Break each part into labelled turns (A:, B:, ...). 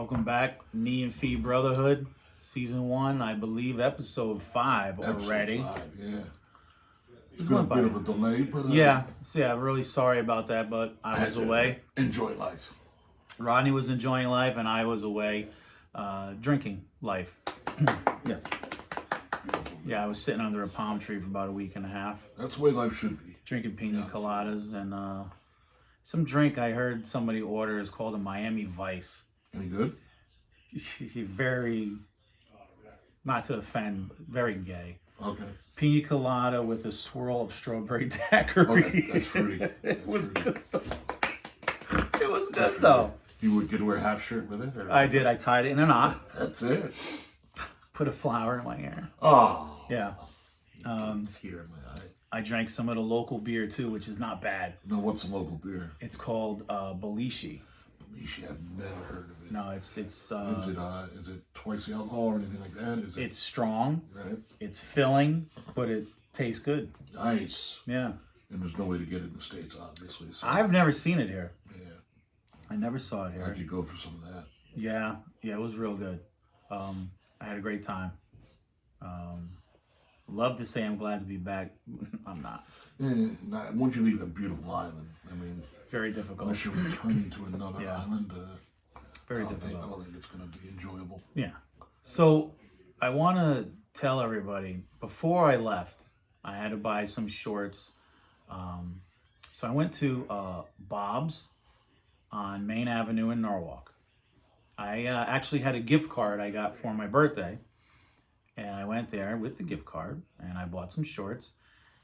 A: Welcome back, Nee&FeeBrotherhood, Season 1, I believe, Episode 5 already.
B: Episode 5, yeah. It's been a bit of a delay, but...
A: yeah, really sorry about that, but I was away.
B: Enjoy life.
A: Rodney was enjoying life, and I was away drinking life. Yeah. Yeah, I was sitting under a palm tree for about a week and a half.
B: That's the way life should be.
A: Drinking pina coladas, and some drink I heard somebody order is called a Miami Vice.
B: Any good?
A: Very, not to offend, very gay.
B: Okay.
A: Pina colada with a swirl of strawberry daiquiri.
B: Oh, that's fruity.
A: It was good. It was good though.
B: You would get to wear a half shirt with it? Or?
A: I did. I tied it in a knot.
B: That's it.
A: Put a flower in my hair.
B: Oh.
A: Yeah.
B: Tear in my eye.
A: I drank some of the local beer too, which is not bad.
B: No, what's the local beer?
A: It's called Belishi.
B: Belishi, I've never heard of it.
A: No, it's
B: is it twice the alcohol or anything like that? Is it?
A: It's strong.
B: Right.
A: It's filling, but it tastes good.
B: Nice.
A: Yeah.
B: And there's no way to get it in the States, obviously. So.
A: I've never seen it here.
B: Yeah.
A: I never saw it here.
B: I could go for some of that.
A: Yeah, it was real good. I had a great time. Love to say I'm glad to be back. I'm not.
B: Once you leave a beautiful island, I mean,
A: very difficult.
B: Unless you're returning to another island,
A: very
B: I don't
A: difficult.
B: think it's going to be enjoyable.
A: Yeah. So I want to tell everybody, before I left, I had to buy some shorts. So I went to Bob's on Main Avenue in Norwalk. I actually had a gift card I got for my birthday. And I went there with the gift card, and I bought some shorts.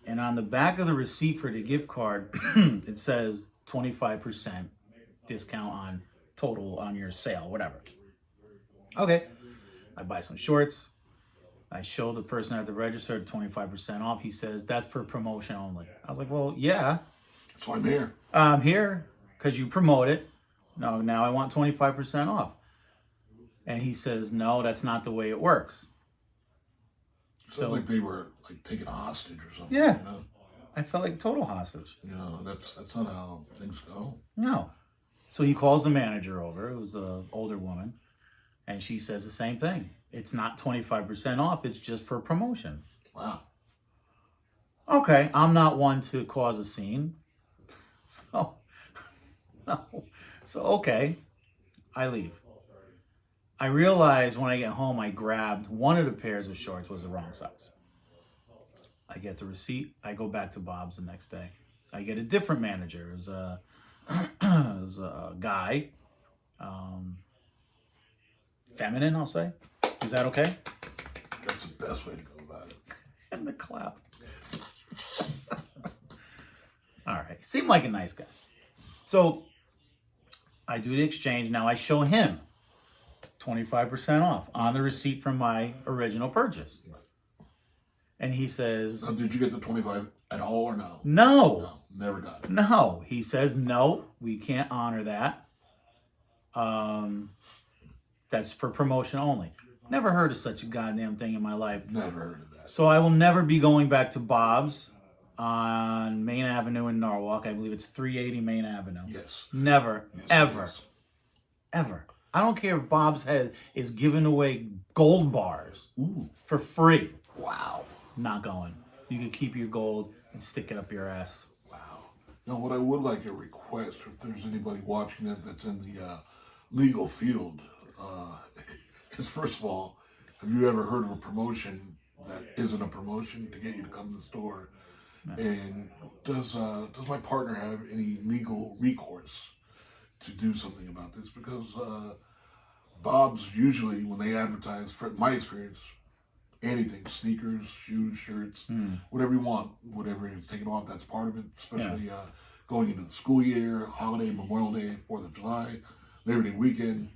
A: And on the back of the receipt for the gift card, it says 25% discount on total on your sale, whatever. Okay. I buy some shorts. I show the person at the register 25% off. He says, that's for promotion only. I was like, well, yeah.
B: That's why I'm here.
A: I'm here because you promote it. No, now I want 25% off. And he says, no, that's not the way it works.
B: So like they were like taking a hostage or something.
A: Yeah.
B: You know?
A: I felt like a total hostage.
B: You know, that's not how things go.
A: No. So he calls the manager over. It was an older woman. And she says the same thing. It's not 25% off. It's just for promotion.
B: Wow.
A: Okay. I'm not one to cause a scene. So, no. So, okay. I leave. I realized when I get home, I grabbed one of the pairs of shorts was the wrong size. I get the receipt. I go back to Bob's the next day. I get a different manager. It was a guy. Feminine, I'll say. Is that okay?
B: That's the best way to go about it.
A: And the clap. All right. Seemed like a nice guy. So I do the exchange. Now I show him 25% off on the receipt from my original purchase. And he says...
B: Now, did you get the 25 at all or no?
A: No.
B: No, never got it.
A: No. He says, no, we can't honor that. That's for promotion only. Never heard of such a goddamn thing in my life.
B: Never heard of that.
A: So I will never be going back to Bob's on Main Avenue in Norwalk. I believe it's 380 Main Avenue.
B: Yes.
A: Never,
B: yes,
A: ever,
B: yes.
A: Ever. I don't care if Bob's Head is giving away gold bars for free.
B: Wow.
A: Not going. You can keep your gold and stick it up your ass.
B: Wow. Now, what I would like to request, if there's anybody watching that's in the legal field, is first of all, have you ever heard of a promotion that isn't a promotion to get you to come to the store? No. And does my partner have any legal recourse to do something about this? Because Bob's usually, when they advertise, from my experience, anything, sneakers, shoes, shirts, whatever you want, whatever you're taking off, that's part of it, especially going into the school year, holiday, Memorial Day, 4th of July, Labor Day weekend,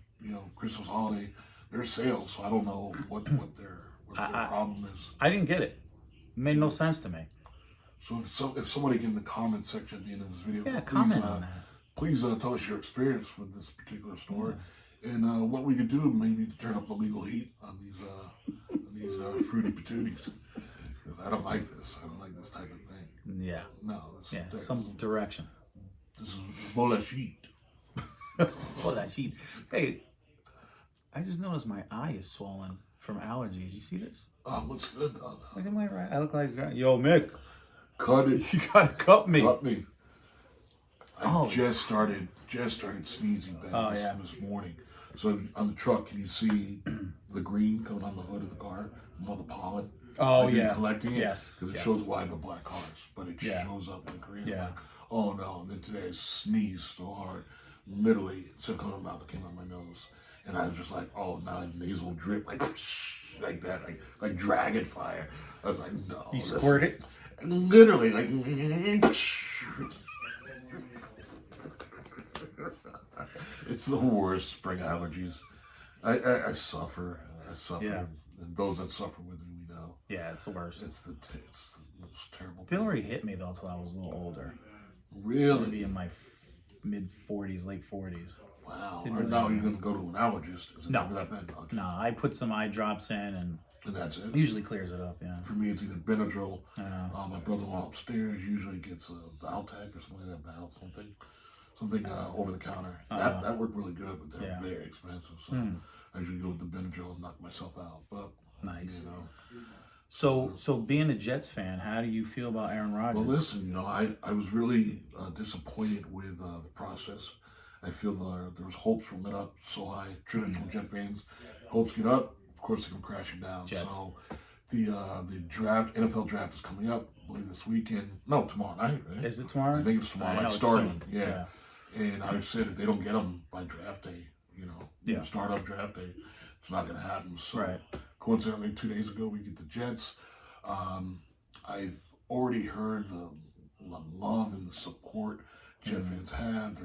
B: Christmas holiday. There's sales, so I don't know what their problem is.
A: I didn't get it. It made no sense to me.
B: So if somebody in the comment section at the end of this video,
A: comment on that.
B: Please tell us your experience with this particular store, and what we could do maybe to turn up the legal heat on these fruity patooties. I don't like this. I don't like this type of thing.
A: Yeah.
B: No.
A: Some direction.
B: This is bullshit.
A: Bullshit. Hey, I just noticed my eye is swollen from allergies. You see this?
B: Oh, looks good though.
A: Look at my right. I look like yo Mick.
B: Cut it.
A: You gotta cut me.
B: Cut me. I
A: Oh.
B: just started sneezing bad
A: Oh, yeah.
B: this morning. So on the truck, can you see the green coming on the hood of the car from all the pollen?
A: Oh,
B: I've been
A: yeah.
B: collecting it.
A: Yes,
B: Because it
A: yes.
B: shows why I have black cars, but it
A: Yeah.
B: shows up the green.
A: Yeah.
B: I'm like, oh no. And then today I sneezed so hard. Literally, instead of coming out of my mouth, it came out my nose. And I was just like, oh, now nasal drip, like that, like dragon fire. I was like, no.
A: You squirt it?
B: Literally, like. It's the worst, spring allergies. I suffer.
A: Yeah.
B: And those that suffer with me, we know.
A: Yeah, it's the worst.
B: It's the most terrible
A: It didn't really hit me though until I was a little older.
B: Really?
A: Maybe in my mid 40s, late 40s.
B: Wow.
A: Didn't
B: Or
A: really
B: now
A: hit
B: you're
A: me.
B: going to go to an allergist. Is it
A: No.
B: never that bad? Okay.
A: No, I put some eye drops in and
B: And that's it?
A: it usually clears it up. Yeah.
B: For me, it's either Benadryl.
A: Uh-huh.
B: My brother-in-law upstairs usually gets a Valtech or something like that, something over the counter. That worked really good, but they're
A: Yeah.
B: very expensive. So I usually go with the Benadryl and knock myself out. But
A: Nice.
B: you know,
A: So being a Jets fan, how do you feel about Aaron Rodgers?
B: well, listen, I was really disappointed with the process. I feel there was hopes were lit up so high. Traditional Jet fans, hopes get up, of course they come crashing down.
A: Jets.
B: So the draft, NFL draft is coming up, I believe this weekend. No, tomorrow night, right?
A: Is it tomorrow?
B: I think it's tomorrow
A: I know
B: night,
A: it's
B: starting.
A: soon.
B: Yeah. And I said if they don't get them by draft day,
A: Yeah.
B: start-up draft day, it's not going to happen. So
A: Right.
B: coincidentally, 2 days ago, we get the Jets. I've already heard the love and the support Jet fans have.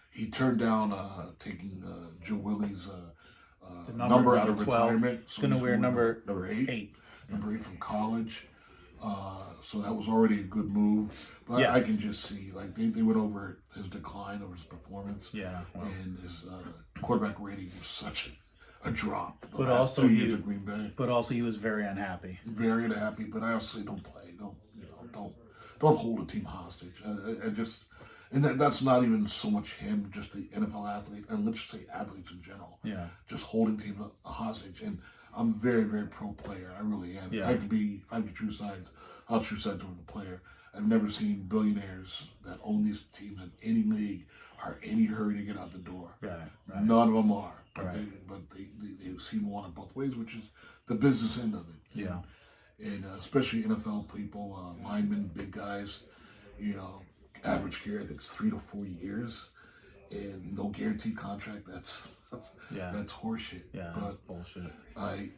B: He turned down taking Joe Willie's
A: The
B: number out of
A: 12.
B: retirement.
A: He's gonna wear number
B: eight.
A: 8.
B: Number 8 from college. So that was already a good move. But
A: Yeah.
B: I can just see, like, they went over his decline, over his performance.
A: Yeah. Well,
B: And his quarterback rating was such a drop. The
A: But
B: last
A: also
B: 2 years
A: you-
B: at Green Bay.
A: but also he was very unhappy.
B: Very unhappy, but I also say don't play. Don't hold a team hostage. I just, and that's not even so much him, just the NFL athlete, and let's just say athletes in general.
A: Yeah.
B: Just holding teams hostage. And I'm very, very pro player. I really am.
A: Yeah.
B: If I have to choose sides, I'll choose sides over the player. I've never seen billionaires that own these teams in any league are any hurry to get out the door.
A: Right.
B: None of them are. But
A: Right.
B: they seem to want it both ways, which is the business end of it.
A: Yeah.
B: And especially NFL people, linemen, big guys, average career I think is 3 to 4 years, and no guaranteed contract. That's horseshit.
A: Yeah.
B: But
A: Bullshit.
B: I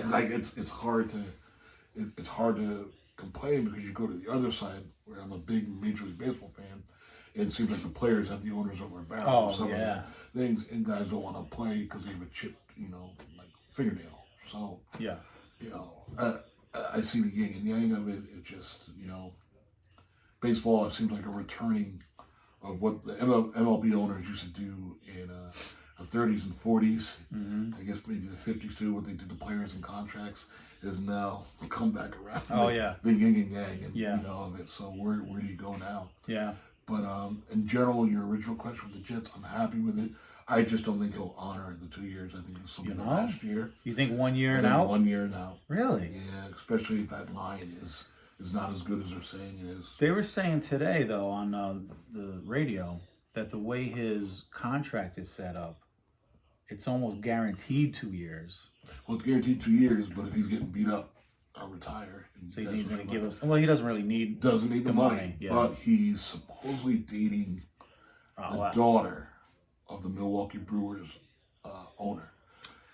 B: like it's hard to complain because you go to the other side where I'm a big Major League Baseball fan, and it seems like the players have the owners over a barrel.
A: Oh,
B: with some
A: yeah.
B: of the things, and guys don't want to play because they have a chipped, like fingernail. So.
A: Yeah.
B: I see the yin and yang of it. It just, baseball, it seems like a returning of what the MLB owners used to do in the 30s and 40s.
A: Mm-hmm.
B: I guess maybe the 50s too, what they did to players and contracts is now come back around.
A: Oh,
B: the yin and yang and,
A: Yeah.
B: of it. So where do you go now?
A: Yeah.
B: But in general, your original question with the Jets, I'm happy with it. I just don't think he'll honor the 2 years. I think this will be the last year.
A: You think 1 year
B: I
A: and
B: think
A: out?
B: 1 year and out.
A: Really?
B: Yeah, especially if that line is not as good as they're saying it is.
A: They were saying today, though, on the radio, that the way his contract is set up, it's almost guaranteed 2 years.
B: Well, it's guaranteed 2 years, but if he's getting beat up, I'll retire. And
A: So he's
B: that's
A: going to
B: what
A: give
B: I'm-
A: us. Well, he doesn't really need.
B: Doesn't need the money,
A: Yeah.
B: but he's supposedly dating the
A: wow.
B: daughter of the Milwaukee Brewers owner.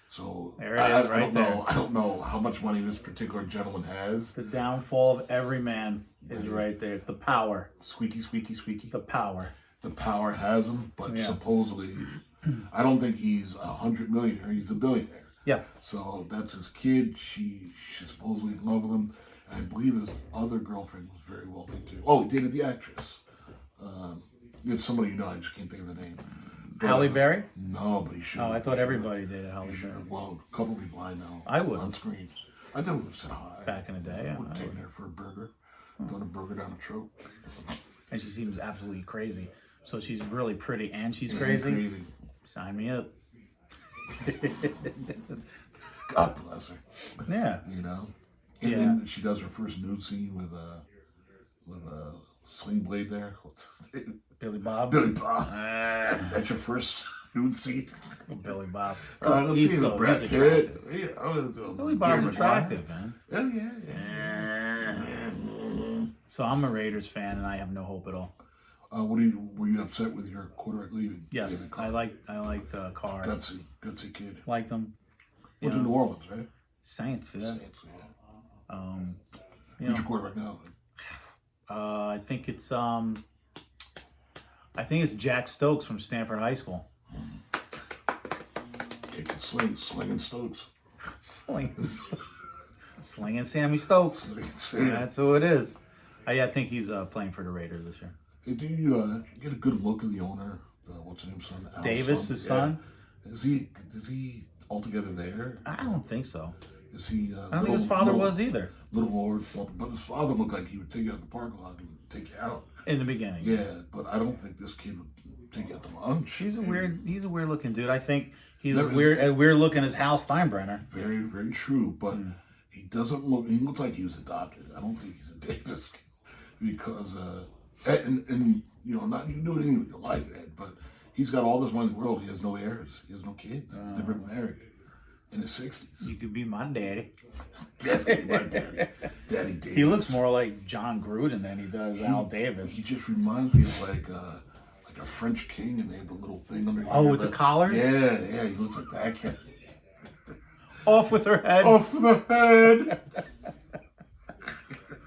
B: So
A: There it is, right there.
B: I don't know how much money this particular gentleman has.
A: The downfall of every man is right there. It's the power.
B: Squeaky, squeaky, squeaky.
A: The power.
B: The power has him, but
A: Yeah.
B: supposedly, I don't think he's $100 millionaire. He's a billionaire.
A: Yeah.
B: So that's his kid. She's supposedly in love with him. And I believe his other girlfriend was very wealthy too. Oh, he dated the actress. It's somebody I just can't think of the name. But,
A: Halle Berry?
B: No, but he should.
A: Oh, I thought everybody did Halle
B: He should.
A: Berry.
B: Well, a couple people I know.
A: I would.
B: On screen. I definitely would have said hi.
A: Back in the day, yeah,
B: I would have
A: I
B: taken
A: would.
B: her for a burger. Done a burger down a throat.
A: And she seems absolutely crazy. So she's really pretty and she's
B: Yeah,
A: crazy.
B: crazy.
A: Sign me up.
B: God bless her.
A: Yeah.
B: You know, and
A: Yeah.
B: then she does her first nude scene with a swing blade there. What's his name?
A: Billy Bob.
B: Billy Bob. That's your first nude scene.
A: Billy Bob.
B: Let's
A: He's
B: see
A: so
B: Brad
A: he's
B: Pitt.
A: attractive.
B: Yeah,
A: Billy Bob's
B: Jerry Maguire.
A: attractive, man.
B: Oh yeah.
A: So I'm a Raiders fan, and I have no hope at all.
B: Were you upset with your quarterback leaving?
A: Yes,
B: David Carr?
A: I like Carr.
B: Gutsy kid.
A: Liked him.
B: Went to New Orleans, right?
A: Saints, yeah.
B: Saints, yeah.
A: You
B: Who's
A: know,
B: your quarterback now? Then?
A: I think it's Jack Stokes from Stanford High School.
B: Kid can slinging Stokes.
A: Slinging Sammy Stokes.
B: Slinging.
A: That's who it is. I think he's playing for the Raiders this year.
B: Hey, do you get a good look at the owner? What's his name, son? Al's
A: Davis, his son.
B: Is he altogether there?
A: I don't think so.
B: Is he?
A: I don't think his father was either.
B: Little more, but his father looked like he would take you out the parking lot and take you out.
A: In the beginning.
B: Yeah, but I don't think this kid would take you out to lunch.
A: He's a weird looking dude. I think he's as weird looking as Hal Steinbrenner.
B: Very, very true, but he doesn't look. He looks like he was adopted. I don't think he's a Davis kid because, and you know, not you can do anything with your life, Ed, but he's got all this money in the world. He has no heirs. He has no kids. He's never been married. In his 60s.
A: You could be my daddy.
B: Definitely my daddy. Daddy Davis.
A: He looks more like John Gruden than he does Al Davis.
B: He just reminds me of like a French king, and they have the little thing under here.
A: Oh, with the collars?
B: Yeah, he looks like that kid.
A: Off with her head.
B: Off the head.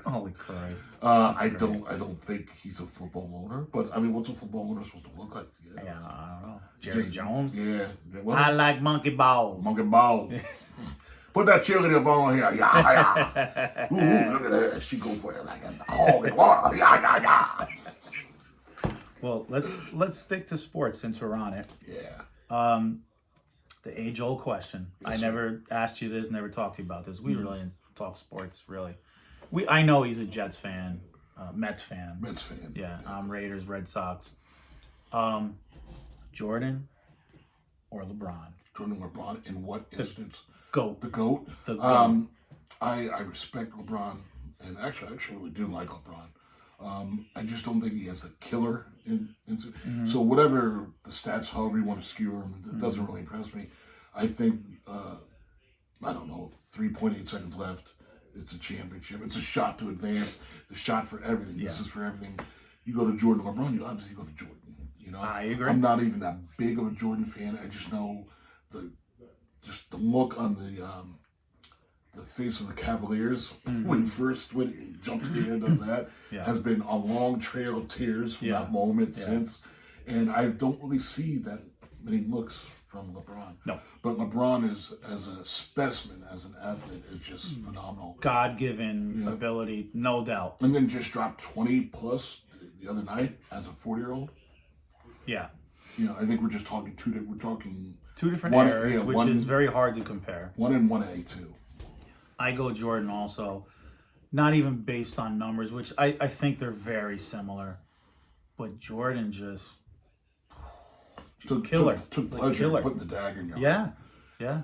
A: Holy Christ.
B: I don't think he's a football owner, but I mean, what's a football owner supposed to look like?
A: Yeah, I don't know. Jerry Jones?
B: Yeah. Well,
A: I like monkey balls.
B: monkey balls. Put that cheerleader ball on here. Yeah. Ooh, look at her. She go for it like a hog in water. Yeah.
A: Well, let's stick to sports since we're on it.
B: Yeah.
A: The age-old question.
B: Yes,
A: I never asked you this, never talked to you about this. We really didn't talk sports, really. I know he's a Jets fan, Mets fan.
B: Mets fan.
A: Yeah, Raiders, Red Sox. Jordan or LeBron?
B: Jordan LeBron in what instance?
A: GOAT.
B: The GOAT?
A: The GOAT.
B: I respect LeBron, and actually I really do like LeBron. I just don't think he has the killer. So whatever the stats, however you want to skew him, it doesn't really impress me. I think, I don't know, 3.8 seconds left. It's a championship. It's a shot to advance. The shot for everything.
A: Yeah.
B: This is for everything. You go to Jordan LeBron, you obviously go to Jordan. You know,
A: I agree.
B: I'm not even that big of a Jordan fan. I just know the look on the face of the Cavaliers when he jumps in the air and does that has been a long trail of tears from that moment since. And I don't really see that many looks from LeBron.
A: No.
B: But LeBron is, as a specimen, as an athlete, is just phenomenal.
A: God-given ability, no doubt.
B: And then just dropped 20 plus the other night as a 40-year-old.
A: Yeah.
B: You know, I think we're just talking two different
A: eras, which is very hard to compare.
B: 1 and 1A too.
A: I go Jordan also, not even based on numbers, which I think they're very similar. But Jordan just killer.
B: Took pleasure in putting the dagger in your heart.
A: Yeah.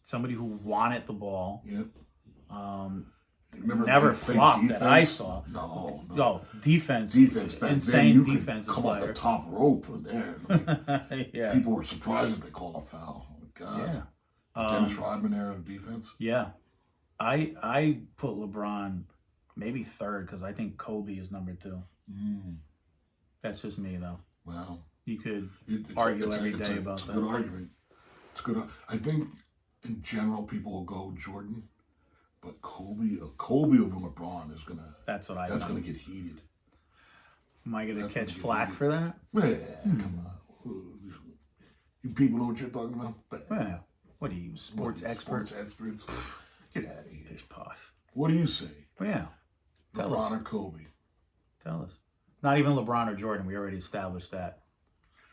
A: Somebody who wanted the ball.
B: Yep.
A: Never flopped that I saw.
B: No.
A: Defense.
B: Back
A: insane
B: then, you
A: defensive
B: could come
A: player.
B: off the top rope in there. Like, people were surprised if they called a foul. God.
A: Yeah.
B: Dennis Rodman era of defense.
A: Yeah. I put LeBron maybe third because I think Kobe is number 2. That's just me though.
B: Wow.
A: You could argue every day about that.
B: It's a good argument. It's good. I think in general people will go Jordan, but Kobe over LeBron is gonna.
A: That's what I.
B: That's gonna get heated.
A: Am I gonna catch flack for that?
B: Yeah, come on. You people know what you're talking about.
A: Yeah. What are you, sports experts?
B: Sports experts. Get out of here.
A: Pish posh.
B: What do you say?
A: Yeah.
B: LeBron or Kobe?
A: Tell us. Not even LeBron or Jordan. We already established that.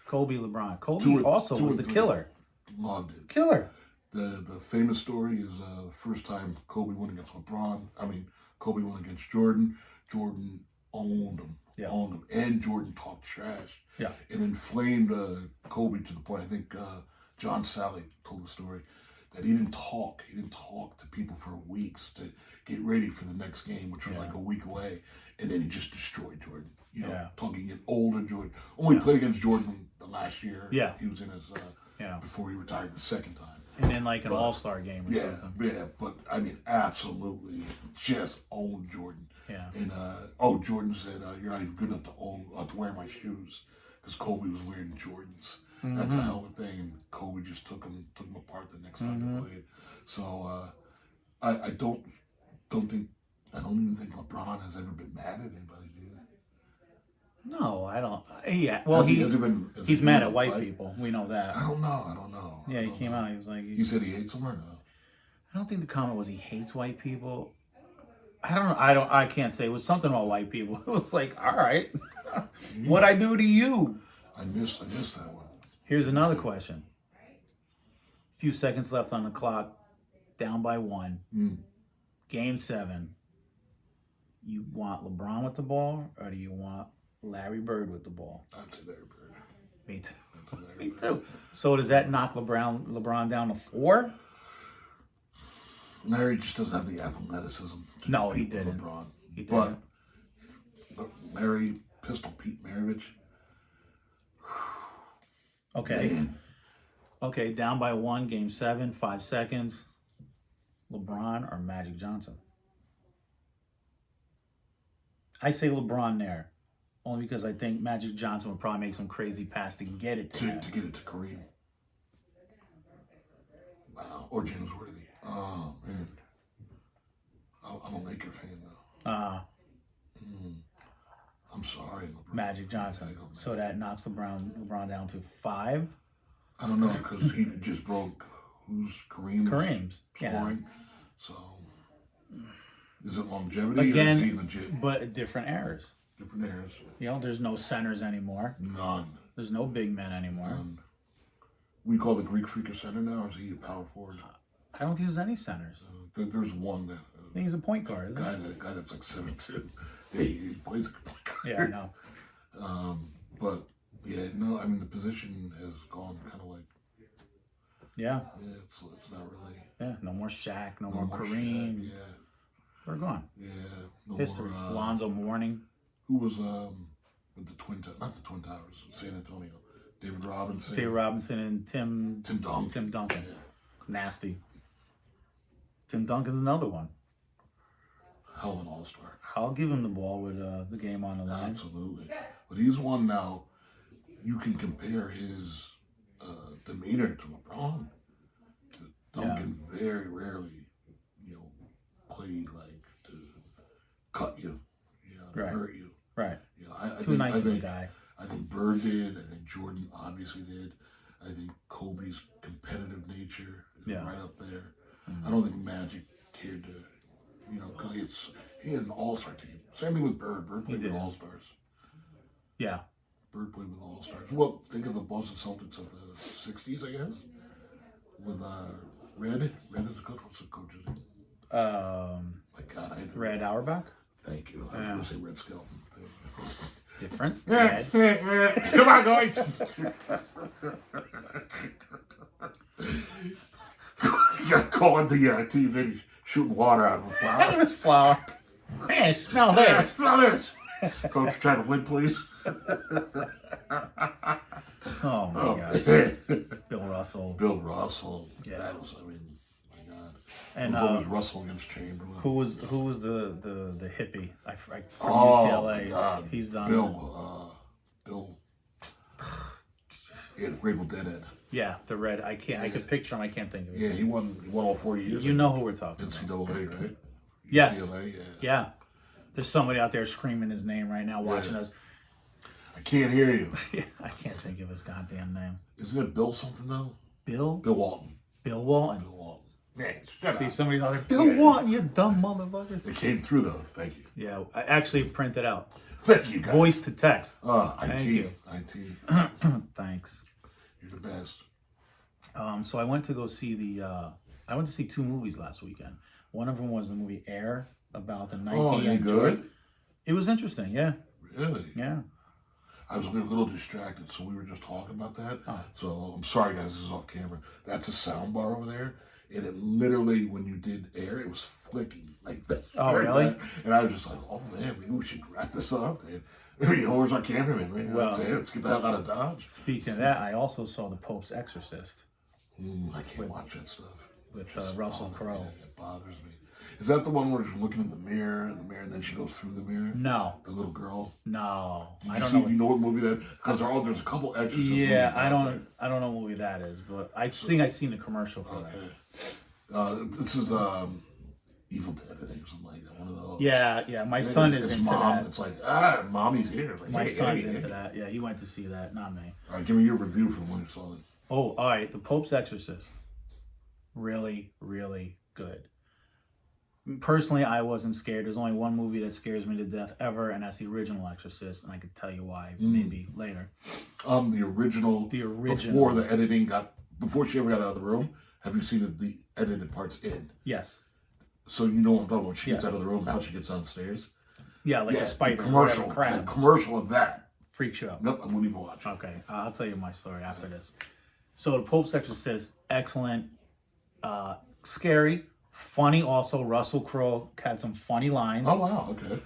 A: Kobe, LeBron. Kobe also was the killer.
B: Loved it.
A: Killer.
B: The famous story is the first time Kobe went against Kobe went against Jordan. Jordan owned him.
A: Yeah.
B: Owned him. And Jordan talked trash.
A: Yeah.
B: And inflamed Kobe to the point, I think John Sally told the story that he didn't talk. He didn't talk to people for weeks to get ready for the next game, which was like a week away. And then he just destroyed Jordan. You know, talking an older Jordan. Only played against Jordan the last year.
A: Yeah.
B: He was in his, before he retired the second time.
A: And in like an all-star game or something.
B: Yeah, but I mean, absolutely just owned Jordan.
A: Yeah.
B: And, Jordan said, you're not even good enough to wear my shoes. Because Kobe was wearing Jordans. That's a hell of a thing. And Kobe just took him apart the next time they played. So, I don't even think LeBron has ever been mad at anybody, do you?
A: No, I don't. Yeah, well, he's mad at white people. We know that.
B: I don't know.
A: Yeah, he came out. He was like,
B: he said he hates them or no?
A: I don't think the comment was he hates white people. I don't know. I can't say. It was something about white people. It was like, all right, what'd I do to you?
B: I missed that one.
A: Here's another question. Few seconds left on the clock. Down by 1. Game 7. You want LeBron with the ball, or do you want Larry Bird with the ball?
B: I'd say Larry Bird.
A: Me too. Me too. So does that knock LeBron down to 4?
B: Larry just doesn't have the athleticism.
A: No, he didn't.
B: LeBron.
A: He didn't.
B: But Larry, Pistol Pete Maravich.
A: Okay.
B: Man.
A: Okay, down by 1, game 7, 5 seconds. LeBron or Magic Johnson? I say LeBron there. Only because I think Magic Johnson would probably make some crazy pass to get it to him.
B: To get it to Kareem. Wow. Or James Worthy. Oh, man. I'm a Laker fan, though. I'm sorry, LeBron.
A: Magic Johnson. So that knocks LeBron down to 5?
B: I don't know, because he just broke Kareem's scoring.
A: Yeah.
B: So, is it longevity
A: Again,
B: or is he legit?
A: But different eras.
B: Different eras.
A: You know, there's no centers anymore.
B: None.
A: There's no big men anymore.
B: None. We call the Greek Freak a center now, or is he a power forward?
A: I don't think there's any centers.
B: There's one that...
A: I think he's a point guard, isn't he?
B: Guy that's like 7'2". Yeah, he plays like a point guard.
A: Yeah, I know.
B: But, yeah, no, I mean, the position has gone kind of like...
A: Yeah.
B: Yeah, it's not really...
A: Yeah, no more Shaq, no more Kareem.
B: Shaq, yeah.
A: They're gone.
B: Yeah. No
A: History.
B: more,
A: Lonzo Mourning.
B: who was with the not the Twin Towers, San Antonio. David Robinson.
A: David Robinson and Tim
B: Duncan.
A: Tim Duncan.
B: Yeah.
A: Nasty. Tim Duncan's another one.
B: Hell of an all-star.
A: I'll give him the ball with the game on the line.
B: Absolutely. But he's one now, you can compare his demeanor to LeBron. Duncan very rarely, played like to cut you, to hurt you.
A: Right.
B: I
A: Too nice of a guy.
B: I think Bird did. I think Jordan obviously did. I think Kobe's competitive nature is right up there. Mm-hmm. I don't think Magic cared to, because he had an all-star team. Same thing with Bird. Bird played with all-stars.
A: Yeah.
B: Bird played with all-stars. Well, think of the Boston Celtics of the 60s, I guess. With Red. Red is a coach. What's the coach's name? My God,
A: Red Auerbach?
B: Thank you. I was going to say Red Skelton.
A: Different. Red.
B: Come on, guys. You got caught the TV shooting water out of a flower.
A: Look at this flower. Man, smell this.
B: Smell this. Coach, trying to win, please.
A: Oh, my God. Bill Russell.
B: Bill Russell.
A: Yeah.
B: That was, my God.
A: And
B: was Russell against Chamberlain.
A: Who was the hippie from
B: My
A: UCLA?
B: God.
A: He's on
B: Bill. Yeah, the Grateful Dead.
A: Yeah, the red. I could picture him. I can't think of it.
B: Yeah, he won all 4 years.
A: You know who we're talking
B: about. NCAA, right?
A: Yes.
B: UCLA,
A: yeah. There's somebody out there screaming his name right now, watching us.
B: I can't hear you.
A: Yeah, I can't think of his goddamn name.
B: Isn't it Bill something though?
A: Bill?
B: Bill Walton.
A: Bill Walton.
B: Bill Walton. Man,
A: see somebody's out there. Bill Walton, you dumb motherfucker.
B: It came through though. Thank you.
A: Yeah, I actually printed out.
B: Thank you, guys.
A: Voice to text.
B: Thank you.
A: Thanks.
B: You're the best.
A: So I went to go see I went to see 2 movies last weekend. One of them was the movie Air about the Nike.
B: Oh, you good?
A: It was interesting, yeah.
B: Really?
A: Yeah.
B: I was a little distracted, so we were just talking about that.
A: Oh.
B: So I'm sorry, guys, this is off camera. That's a sound bar over there, and it literally, when you did air, it was flicking like that.
A: Oh, really?
B: And I was just like, oh man, maybe we should wrap this up. And where's our cameraman? Man?
A: Well,
B: let's get the hell out of Dodge.
A: Speaking of that, I also saw The Pope's Exorcist
B: I can't watch that stuff.
A: with Russell Crowe.
B: It bothers me. Is that the one where she's looking in the mirror, and then she goes through the mirror?
A: No.
B: The little girl?
A: No.
B: I don't know. You know what movie that? Because there's a couple exorcist movies.
A: Yeah, I don't know what movie that is, but I think I seen the commercial for that.
B: This is Evil Dead, I think, or something like that. One of those.
A: Yeah. My son is into that.
B: It's like, mommy's here. Like,
A: My son's into that. Yeah, he went to see that, not me.
B: All right, give me your review from when you saw it.
A: Oh, all right. The Pope's Exorcist. Really, really good. Personally, I wasn't scared. There's only one movie that scares me to death ever, and that's the original Exorcist, and I could tell you why maybe later.
B: The original. Before the editing before she ever got out of the room, have you seen the edited parts in?
A: Yes.
B: So you know what I'm talking about. When she gets out of the room, how she gets downstairs.
A: Yeah, like a spider.
B: The commercial.
A: Crab.
B: The commercial of that.
A: Freak show.
B: Nope, I wouldn't even watch.
A: Okay, I'll tell you my story after this. So the Pope's Exorcist, excellent, scary, funny. Also, Russell Crowe had some funny lines.
B: Oh wow, okay.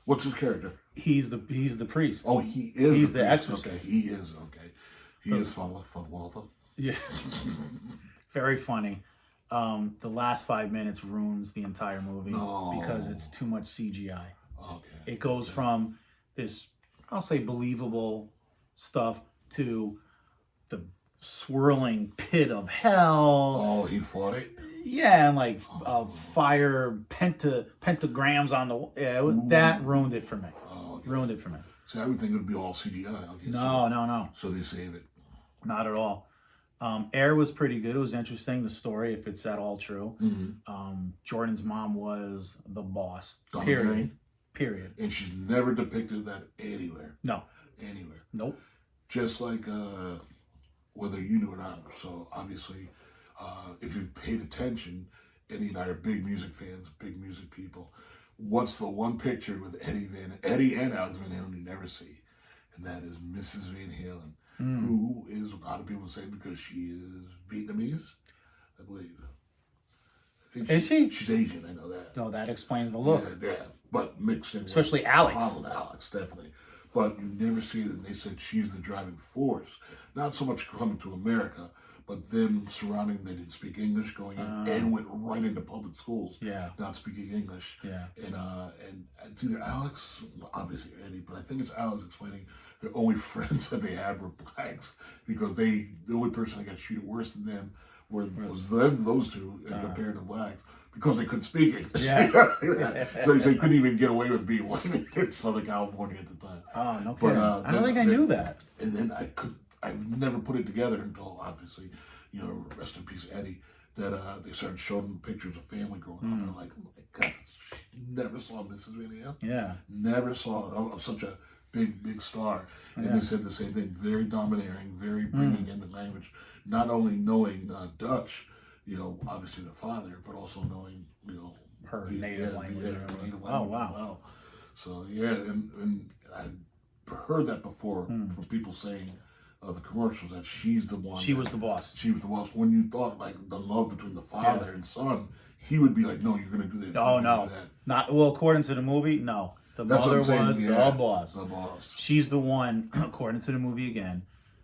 B: What's his character?
A: He's the priest.
B: Oh, he is.
A: He's the
B: priest.
A: exorcist.
B: Okay, he is okay. He is Father Walter.
A: Yeah, very funny. The last 5 minutes ruins the entire movie because it's too much CGI.
B: Okay.
A: It goes from this, I'll say, believable stuff to the swirling pit of hell.
B: Oh, he fought it?
A: Yeah, and like fire pentagrams on the that ruined it for me.
B: Oh, okay.
A: Ruined it for me.
B: See, I would think it would be all CGI.
A: No.
B: So they save it.
A: Not at all. Air was pretty good. It was interesting, the story, if it's at all true.
B: Mm-hmm.
A: Jordan's mom was the boss.
B: Dominating.
A: Period.
B: And she's never depicted that anywhere.
A: No.
B: Anywhere.
A: Nope.
B: Just like whether you knew or not. So obviously, if you paid attention, Eddie and I are big music fans, big music people. What's the one picture with Eddie and Alex Van Halen you never see? And that is Mrs. Van Halen, who is, a lot of people say, because she is Vietnamese, I believe.
A: Is she?
B: She's Asian, I know that.
A: No, that explains the look.
B: Yeah, but mixed in.
A: Especially Alex.
B: Alex, definitely. But you never see that they said she's the driving force. Not so much coming to America, but them surrounding, they didn't speak English going in and went right into public schools.
A: Yeah.
B: Not speaking English.
A: Yeah.
B: And it's either Alex, obviously Eddie, but I think it's Alex explaining the only friends that they had were blacks because the only person that got treated worse than them was those two compared to blacks because they couldn't speak English.
A: Yeah.
B: So you couldn't even get away with being white in Southern California at the time.
A: Oh, no kidding. I don't think I knew that.
B: And then I never put it together until obviously, rest in peace, Eddie, that they started showing pictures of family growing up. And I'm like, oh my God, never saw Mrs. Van Halen. Yeah. Never saw it. Of such a big star. And they said the same thing, very domineering, very bringing in the language, not only knowing Dutch, obviously their father, but also knowing,
A: her native language.
B: Oh, wow. So, yeah, and I heard that before from people saying the commercials that she's the one.
A: She was the boss.
B: She was the boss. When you thought like the love between the father and son, he would be like, no, you're going to do that.
A: Oh, no. Not, well, according to the movie, no. The mother was the boss.
B: The boss.
A: She's the one, according to the movie again,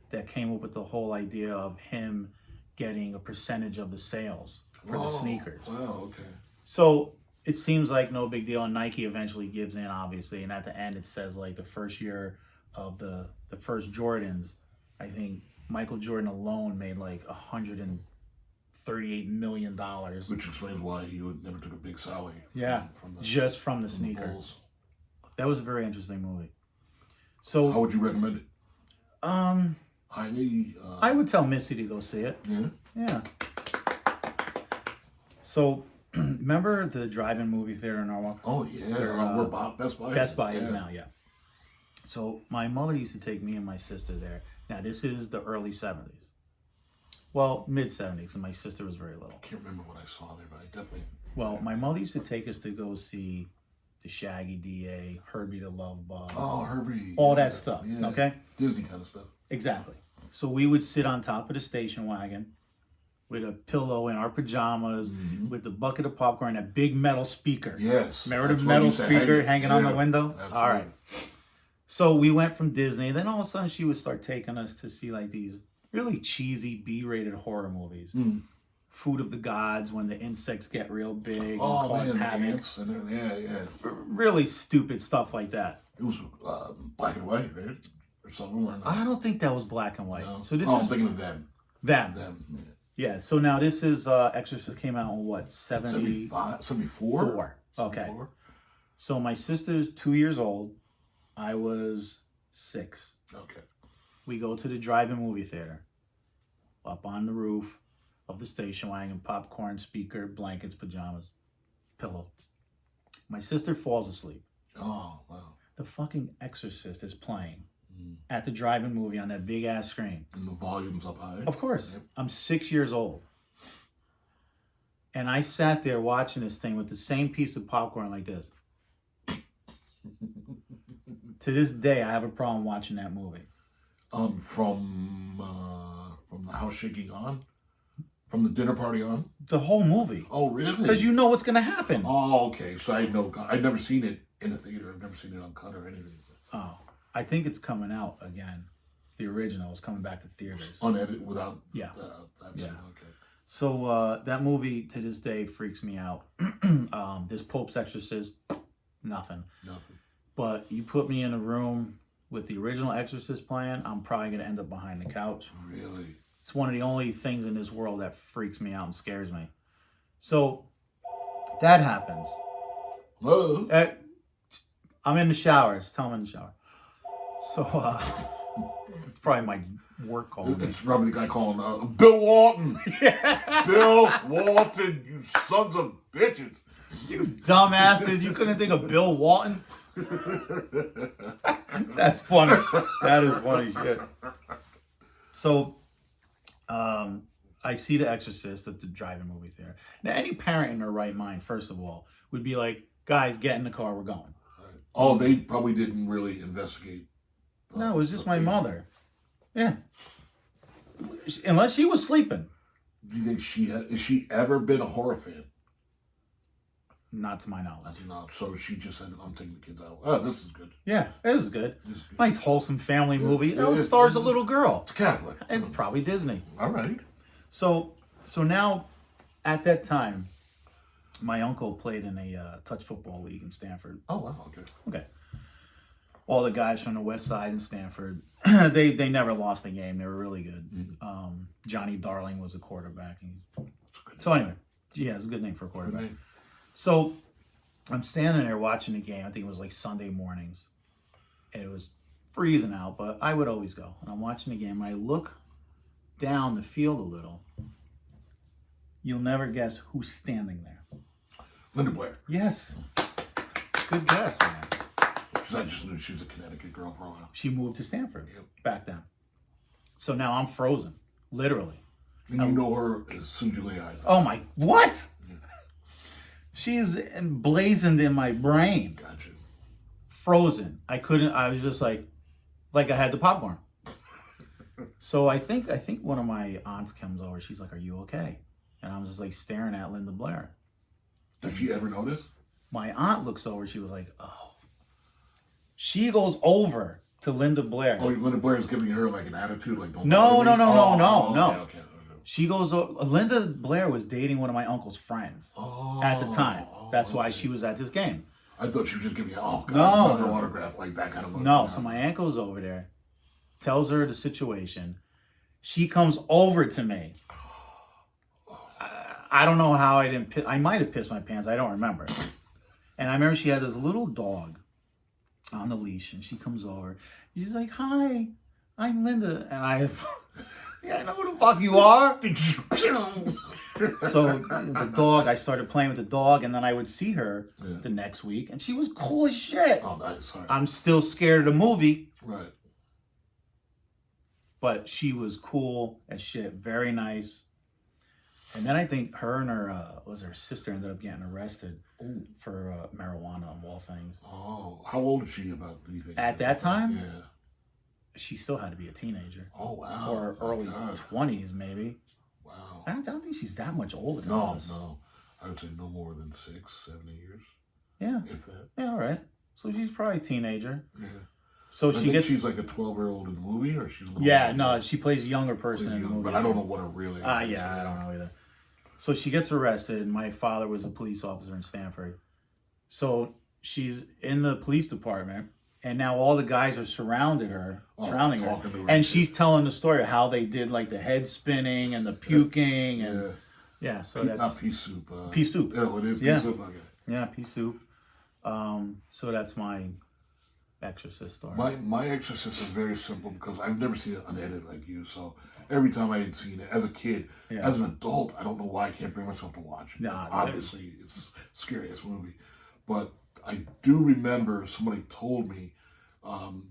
A: that came up with the whole idea of him getting a percentage of the sales for the sneakers.
B: Wow, okay.
A: So it seems like no big deal, and Nike eventually gives in, obviously. And at the end, it says like the first year of the first Jordans, I think Michael Jordan alone made like $138 million.
B: Which explains why he never took a big salary.
A: Just from the sneaker. That was a very interesting movie. So
B: how would you recommend it? Highly.
A: I would tell Missy to go see it. Yeah. So, remember the drive-in movie theater in Norwalk?
B: Oh yeah, where Best Buy.
A: Best Buy is now, yeah. So my mother used to take me and my sister there. Now this is the early 70s. Well, mid 70s, and my sister was very little.
B: I can't remember what I saw there, but I definitely.
A: Well, my mother used to take us to go see the Shaggy DA, Herbie the Love Bug,
B: Oh, Herbie.
A: all that stuff.
B: Yeah.
A: Okay,
B: Disney kind of stuff.
A: exactly. So we would sit on top of the station wagon with a pillow in our pajamas, with the bucket of popcorn, that big metal speaker.
B: Yes.
A: Remember
B: that's
A: the
B: what
A: metal
B: used to
A: speaker
B: hang-
A: hanging on the
B: yeah,
A: window?
B: absolutely.
A: All right. So we went from Disney. Then all of a sudden she would start taking us to see like these really cheesy B-rated horror movies. Food of the Gods, when the insects get real big and
B: Oh
A: cause
B: man, the
A: havoc.
B: ants and everything. Yeah.
A: Really stupid stuff like that.
B: It was black and white, right? Or something. Or not?
A: I don't think that was black and white.
B: No.
A: So this
B: I
A: is
B: was thinking of them.
A: them.
B: Them. Yeah.
A: Yeah. So now this is Exorcist came out in what,
B: 75, 74?
A: 74. Okay.
B: 74?
A: So my sister's 2 years old. I was 6.
B: Okay.
A: We go to the drive-in movie theater. Up on the roof of the station wagon, popcorn, speaker, blankets, pajamas, pillow. My sister falls asleep.
B: Oh, wow.
A: The fucking Exorcist is playing at the drive-in movie on that big-ass screen.
B: And the volume's up high.
A: Of course.
B: Yep.
A: I'm 6 years old. And I sat there watching this thing with the same piece of popcorn like this. To this day, I have a problem watching that movie.
B: From the house shaking on? From the dinner party on?
A: The whole movie.
B: Oh, really?
A: Because you know what's going to happen.
B: Oh, okay. So I know. I've never seen it in a theater. I've never seen it on cut or anything.
A: Oh, I think it's coming out again. The original is coming back to theaters.
B: Unedited without.
A: Yeah.
B: That's
A: Yeah.
B: Okay.
A: So that movie to this day freaks me out. This Pope's Exorcist, nothing.
B: Nothing.
A: But you put me in a room with the original Exorcist playing, I'm probably going to end up behind the couch.
B: Really?
A: It's one of the only things in this world that freaks me out and scares me. So that happens.
B: Hello?
A: I'm in the showers. Tell him I'm in the shower. So, probably my work call.
B: It's probably the guy calling Bill Walton. Bill Walton, you sons of bitches.
A: You dumbasses. You couldn't think of Bill Walton? That's funny. That is funny shit. So, I see The Exorcist at the drive-in movie theater. Now, any parent in their right mind, first of all, would be like, guys, get in the car, we're going.
B: Oh, they probably didn't really investigate.
A: No, it was just my mother. Yeah. Unless she was sleeping.
B: Do you think has she ever been a horror fan?
A: Not to my knowledge.
B: That's not. So she just said, I'm taking the kids out. Oh, this is good.
A: Yeah, it was good.
B: This is good.
A: Nice, wholesome family movie.
B: yeah,
A: It stars a little girl.
B: It's Catholic.
A: And probably Disney.
B: All right.
A: So now, at that time, my uncle played in a touch football league in Stanford.
B: Oh, wow. Okay.
A: Okay. All the guys from the West Side in Stanford, they never lost a game. They were really good. Johnny Darling was a quarterback. So anyway, yeah, it's a good name for a quarterback.
B: Right.
A: So I'm standing there watching the game. I think it was like Sunday mornings. And it was freezing out, but I would always go. And I'm watching the game. And I look down the field a little. You'll never guess who's standing there.
B: Linda Blair.
A: Yes. Good guess, man.
B: Because I just knew she was a Connecticut girl for a while.
A: She moved to Stanford
B: Yep.
A: back then. So now I'm frozen, literally.
B: And you know her as soon as you lay eyes on her.
A: Oh my, what? She's emblazoned in my brain.
B: Gotcha.
A: Frozen. I was just like I had the popcorn. So I think one of my aunts comes over. She's like, "Are you okay?" And I'm just like staring at Linda Blair.
B: Did she ever notice?
A: My aunt looks over. She was like, "Oh." She goes over to Linda Blair.
B: Oh, Linda Blair is giving her like an attitude, like don't.
A: No.
B: Okay.
A: She goes. Linda Blair was dating one of my uncle's friends at the time. That's why she was at this game.
B: I thought she was just giving you, oh God,
A: No.
B: another autograph, like that kind of look.
A: No, so my aunt goes over there, tells her the situation. She comes over to me. I don't know how I didn't piss. I might have pissed my pants. I don't remember. And I remember she had this little dog on the leash, and she comes over. She's like, "Hi, I'm Linda," and yeah, I know who the fuck you are. So the dog, I started playing with the dog, and then I would see her the next week, and she was cool as shit.
B: Oh, nice. Sorry.
A: I'm still scared of the movie,
B: Right.
A: but she was cool as shit, very nice. And then I think her and her sister ended up getting arrested
B: Oh,
A: for marijuana of all things.
B: oh, how old is she? About, do you think?
A: At that time,
B: Yeah.
A: she still had to be a teenager
B: Oh wow.
A: or
B: My
A: early
B: God.
A: 20s maybe.
B: Wow.
A: I don't think she's that much older than
B: No,
A: us.
B: no. I would say no more than 6, 7 years,
A: Yeah.
B: if that.
A: Yeah, all right. So she's probably a teenager.
B: Yeah.
A: So
B: I
A: she
B: think
A: gets.
B: she's like a 12-year-old in the movie, or she's a little
A: Yeah,
B: older.
A: no, she plays a younger person in the movie.
B: But I don't know what her real age is.
A: Yeah, I don't know either. So she gets arrested, and my father was a police officer in Stanford. So she's in the police department, and now all the guys are surrounding her,
B: talking to her.
A: and she's telling the story of how they did like the head spinning and the puking, and so that's
B: not pea soup.
A: pea soup.
B: Oh, it is pea
A: Yeah.
B: soup. Okay.
A: Yeah, pea soup. So that's my Exorcist story.
B: My Exorcist is very simple because I've never seen it unedited like you. So every time I had seen it as a kid, as an adult, I don't know why I can't bring myself to watch it.
A: Nah,
B: obviously, it's the scariest movie. But I do remember somebody told me